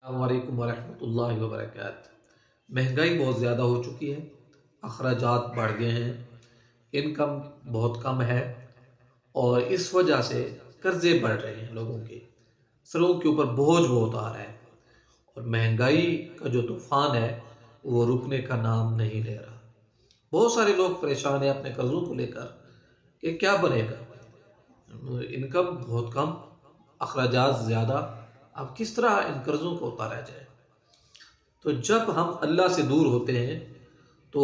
السلام علیکم ورحمۃ اللہ وبرکاتہ۔ مہنگائی بہت زیادہ ہو چکی ہے، اخراجات بڑھ گئے ہیں، انکم بہت کم ہے اور اس وجہ سے قرضے بڑھ رہے ہیں، لوگوں کے سروں کے اوپر بوجھ بہت آ رہا ہے اور مہنگائی کا جو طوفان ہے وہ رکنے کا نام نہیں لے رہا۔ بہت سارے لوگ پریشان ہیں اپنے قرضوں کو لے کر کہ کیا بنے گا، انکم بہت کم، اخراجات زیادہ، اب کس طرح ان قرضوں کو اتارا جائے۔ تو جب ہم اللہ سے دور ہوتے ہیں تو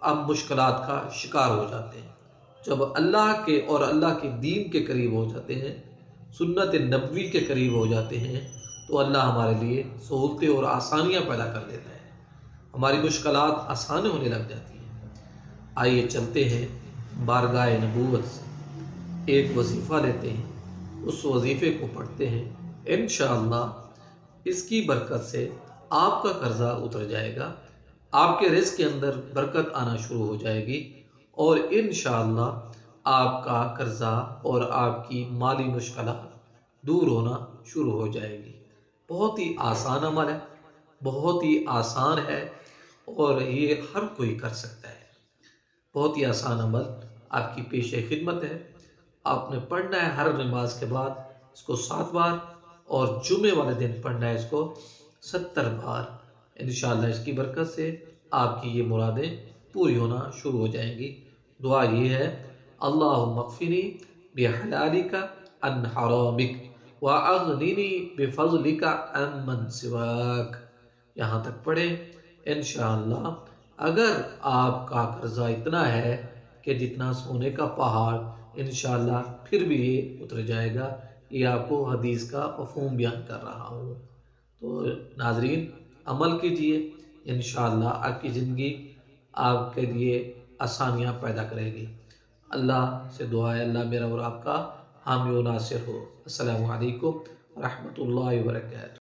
ہم مشکلات کا شکار ہو جاتے ہیں۔ جب اللہ کے اور اللہ کے دین کے قریب ہو جاتے ہیں، سنت نبوی کے قریب ہو جاتے ہیں، تو اللہ ہمارے لیے سہولتیں اور آسانیاں پیدا کر دیتا ہے، ہماری مشکلات آسان ہونے لگ جاتی ہیں۔ آئیے چلتے ہیں بارگاہ نبوت سے، ایک وظیفہ لیتے ہیں، اس وظیفے کو پڑھتے ہیں، انشاءاللہ اس کی برکت سے آپ کا قرضہ اتر جائے گا، آپ کے رزق کے اندر برکت آنا شروع ہو جائے گی اور انشاءاللہ آپ کا قرضہ اور آپ کی مالی مشکلات دور ہونا شروع ہو جائے گی۔ بہت ہی آسان عمل ہے، بہت ہی آسان ہے اور یہ ہر کوئی کر سکتا ہے۔ بہت ہی آسان عمل آپ کی پیش خدمت ہے۔ آپ نے پڑھنا ہے ہر نماز کے بعد اس کو 7 بار اور جمعے والے دن پڑھنا ہے اس کو 70 بار۔ انشاءاللہ اس کی برکت سے آپ کی یہ مرادیں پوری ہونا شروع ہو جائیں گی۔ دعا یہ ہے، اللہم اکفنی بحلالک عن حرامک واغننی بفضلک عمن سواک۔ یہاں تک پڑھیں۔ انشاءاللہ اگر آپ کا قرضہ اتنا ہے کہ جتنا سونے کا پہاڑ، انشاءاللہ پھر بھی یہ اتر جائے گا۔ یہ آپ کو حدیث کا مفہوم بیان کر رہا ہوں۔ تو ناظرین عمل کیجئے، انشاءاللہ آپ کی زندگی آپ کے لیے آسانیاں پیدا کرے گی۔ اللہ سے دعا ہے اللہ میرا اور آپ کا حامی و ناصر ہو۔ السلام علیکم ورحمۃ اللہ وبرکاتہ۔